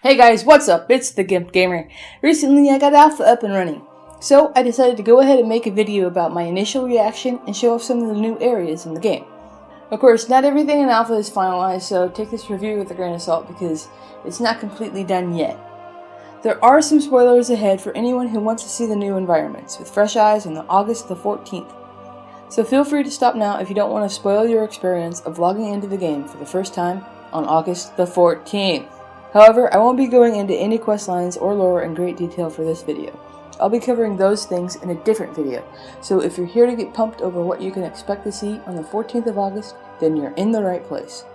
Hey guys, what's up? It's the Gimp Gamer. Recently I got Alpha up and running, so I decided to go ahead and make a video about my initial reaction and show off some of the new areas in the game. Of course, not everything in Alpha is finalized, so take this review with a grain of salt because it's not completely done yet. There are some spoilers ahead for anyone who wants to see the new environments with fresh eyes on August the 14th. So feel free to stop now if you don't want to spoil your experience of logging into the game for the first time on August the 14th. However, I won't be going into any quest lines or lore in great detail for this video. I'll be covering those things in a different video, so if you're here to get pumped over what you can expect to see on the 14th of August, then you're in the right place.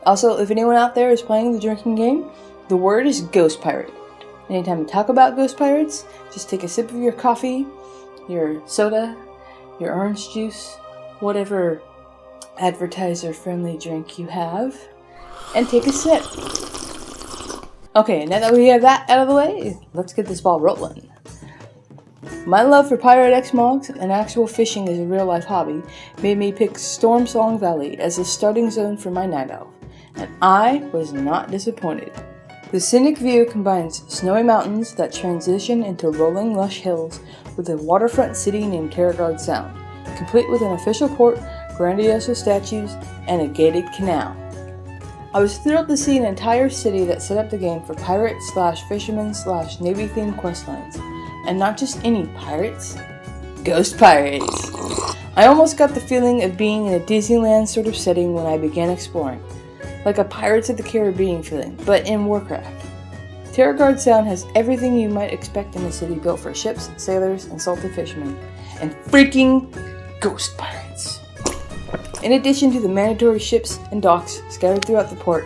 Also, if anyone out there is playing the drinking game, the word is Ghost Pirate. Anytime you talk about Ghost Pirates, just take a sip of your coffee, your soda, your orange juice, whatever advertiser-friendly drink you have, and take a sip. Okay, now that we have that out of the way, let's get this ball rolling. My love for Pirate X mods and actual fishing as a real-life hobby made me pick Stormsong Valley as the starting zone for my night elf, and I was not disappointed. The scenic view combines snowy mountains that transition into rolling lush hills with a waterfront city named Terragard Sound, complete with an official port, grandiose statues, and a gated canal. I was thrilled to see an entire city that set up the game for pirate/fisherman/navy themed questlines, and not just any pirates, ghost pirates. I almost got the feeling of being in a Disneyland sort of setting when I began exploring, like a Pirates of the Caribbean feeling, but in Warcraft. Terragard Sound has everything you might expect in a city built for ships, sailors, and salted fishermen, and freaking ghost pirates. In addition to the mandatory ships and docks scattered throughout the port,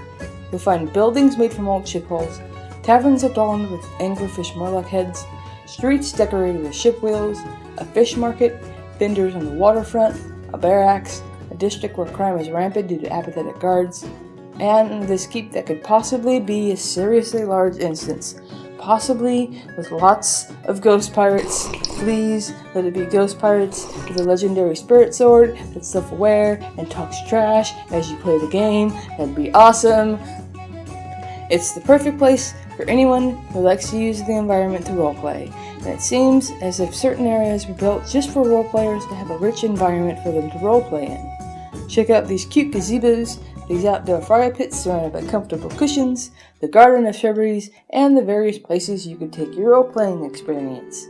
you'll find buildings made from old ship hulls, taverns adorned with anglerfish murloc heads, streets decorated with ship wheels, a fish market, vendors on the waterfront, a barracks, a district where crime is rampant due to apathetic guards, and this keep that could possibly be a seriously large instance, possibly with lots of ghost pirates. Please let it be ghost pirates with a legendary spirit sword that's self-aware and talks trash as you play the game. That'd be awesome. It's the perfect place for anyone who likes to use the environment to roleplay, and it seems as if certain areas were built just for roleplayers to have a rich environment for them to roleplay in. Check out these cute gazebos, these outdoor fire pits surrounded by comfortable cushions, the garden of shrubberies, and the various places you could take your role-playing experience.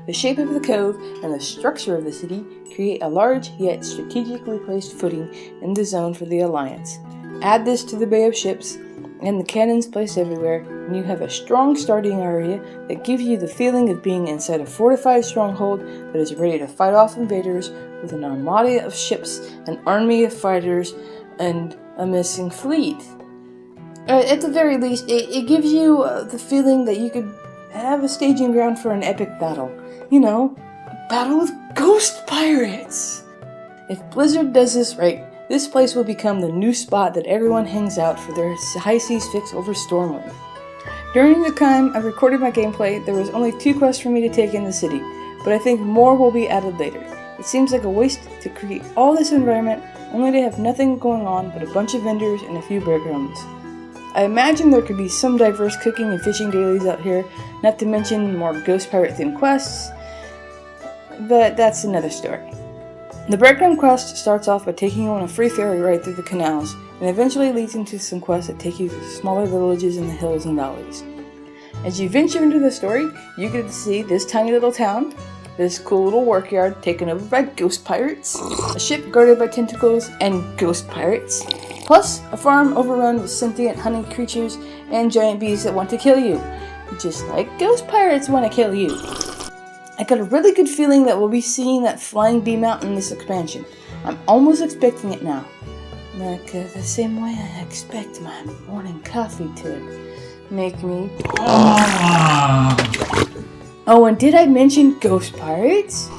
The shape of the cove and the structure of the city create a large yet strategically placed footing in the zone for the Alliance. Add this to the bay of ships and the cannons placed everywhere, and you have a strong starting area that gives you the feeling of being inside a fortified stronghold that is ready to fight off invaders with an armada of ships, an army of fighters, and a missing fleet. At the very least, it gives you the feeling that you could have a staging ground for an epic battle. You know, a battle with ghost pirates! If Blizzard does this right, this place will become the new spot that everyone hangs out for their high seas fix over Stormwind. During the time I recorded my gameplay, there was only 2 quests for me to take in the city, but I think more will be added later. It seems like a waste to create all this environment only to have nothing going on but a bunch of vendors and a few breadcrumbs. I imagine there could be some diverse cooking and fishing dailies out here, not to mention more ghost pirate themed quests, but that's another story. The breadcrumb quest starts off by taking you on a free ferry ride through the canals, and eventually leads into some quests that take you to smaller villages in the hills and valleys. As you venture into the story, you get to see this tiny little town, this cool little workyard taken over by ghost pirates, a ship guarded by tentacles and ghost pirates, plus a farm overrun with sentient honey creatures and giant bees that want to kill you, just like ghost pirates want to kill you. I got a really good feeling that we'll be seeing that flying bee mount in this expansion. I'm almost expecting it now. Like the same way I expect my morning coffee to make me... Oh, and did I mention ghost pirates?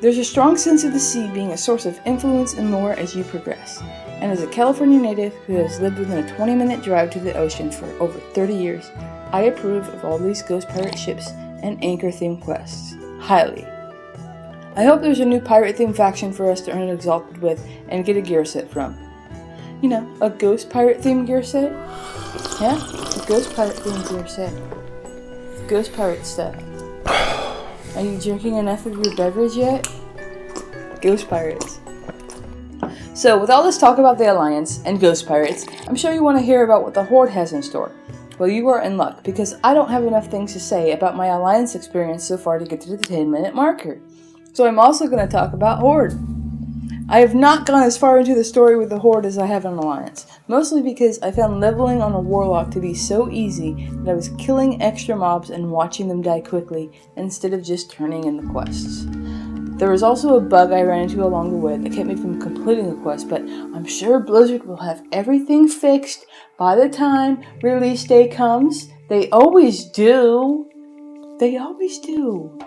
There's a strong sense of the sea being a source of influence and lore as you progress. And as a California native who has lived within a 20-minute drive to the ocean for over 30 years, I approve of all these ghost pirate ships and anchor-themed quests. Highly. I hope there's a new pirate-themed faction for us to earn Exalted with and get a gear set from. You know, a ghost pirate themed gear set. Yeah, a ghost pirate themed gear set. Ghost pirate stuff. Are you drinking enough of your beverage yet? Ghost pirates. So, with all this talk about the Alliance and ghost pirates, I'm sure you want to hear about what the Horde has in store. Well, you are in luck, because I don't have enough things to say about my Alliance experience so far to get to the 10-minute marker. So I'm also going to talk about Horde. I have not gone as far into the story with the Horde as I have in Alliance, mostly because I found leveling on a Warlock to be so easy that I was killing extra mobs and watching them die quickly instead of just turning in the quests. There was also a bug I ran into along the way that kept me from completing the quest, but I'm sure Blizzard will have everything fixed by the time release day comes. They always do. They always do.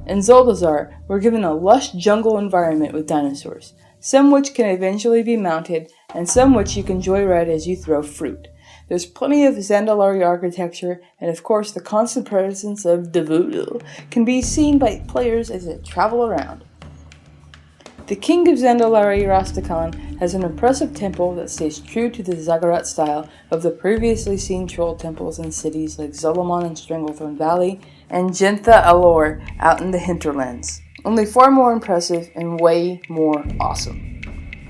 In Zuldazar, we're given a lush jungle environment with dinosaurs, some which can eventually be mounted, and some which you can joyride as you throw fruit. There's plenty of Zandalari architecture, and of course the constant presence of the voodoo can be seen by players as they travel around. The king of Zandalari, Rastakhan, has an impressive temple that stays true to the Zagharat style of the previously seen troll temples in cities like Zul'Aman and Stormsong Valley and Jentha Alor out in the hinterlands, only far more impressive and way more awesome.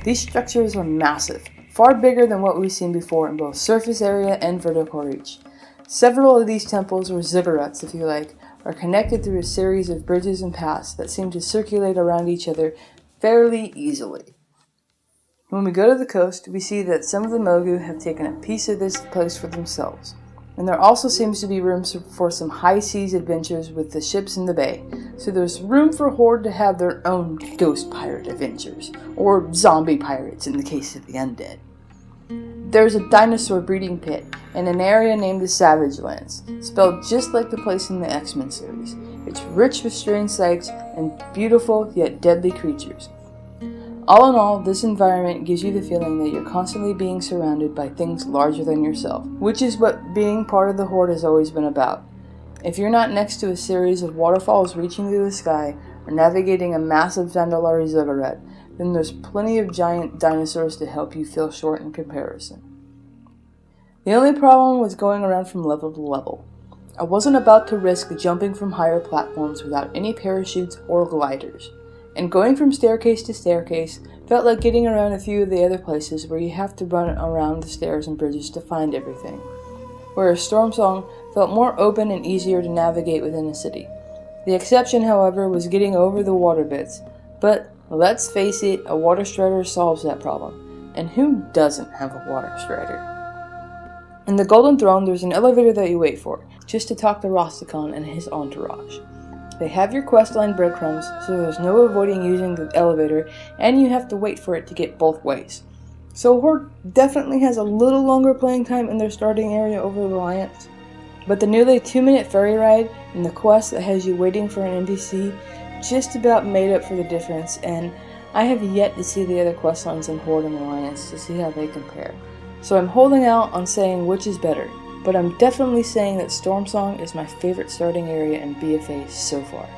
These structures are massive, far bigger than what we've seen before in both surface area and vertical reach. Several of these temples, or ziggurats if you like, are connected through a series of bridges and paths that seem to circulate around each other fairly easily. When we go to the coast, we see that some of the Mogu have taken a piece of this place for themselves, and there also seems to be room for some high seas adventures with the ships in the bay, so there's room for Horde to have their own ghost pirate adventures, or zombie pirates in the case of the undead. There's a dinosaur breeding pit in an area named the Savage Lands, spelled just like the place in the X-Men series. It's rich with strange sights and beautiful yet deadly creatures. All in all, this environment gives you the feeling that you're constantly being surrounded by things larger than yourself, which is what being part of the Horde has always been about. If you're not next to a series of waterfalls reaching through the sky, or navigating a massive Zandalari ziggurat, then there's plenty of giant dinosaurs to help you feel short in comparison. The only problem was going around from level to level. I wasn't about to risk jumping from higher platforms without any parachutes or gliders, and going from staircase to staircase felt like getting around a few of the other places where you have to run around the stairs and bridges to find everything, whereas Stormsong felt more open and easier to navigate within the city. The exception, however, was getting over the water bits, but let's face it, a water strider solves that problem, and who doesn't have a water strider? In the Golden Throne, there's an elevator that you wait for, just to talk to Rastakhan and his entourage. They have your questline breadcrumbs, so there's no avoiding using the elevator, and you have to wait for it to get both ways. So Horde definitely has a little longer playing time in their starting area over the Alliance, but the nearly 2-minute ferry ride and the quest that has you waiting for an NPC just about made up for the difference, and I have yet to see the other questlines in Horde and Alliance to see how they compare. So I'm holding out on saying which is better, but I'm definitely saying that Stormsong is my favorite starting area in BFA so far.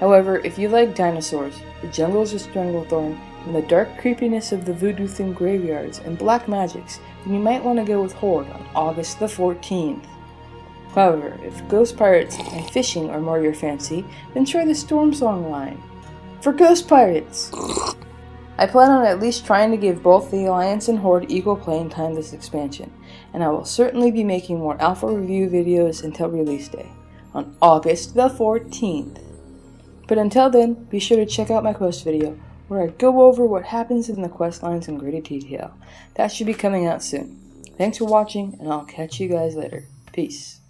However, if you like dinosaurs, the jungles of Stranglethorn, and the dark creepiness of the voodoo-themed graveyards and black magics, then you might want to go with Horde on August the 14th. However, if ghost pirates and fishing are more your fancy, then try the Stormsong line. For ghost pirates! I plan on at least trying to give both the Alliance and Horde equal playing time this expansion, and I will certainly be making more alpha review videos until release day, on August the 14th. But until then, be sure to check out my quest video, where I go over what happens in the quest lines in greater detail. That should be coming out soon. Thanks for watching, and I'll catch you guys later. Peace.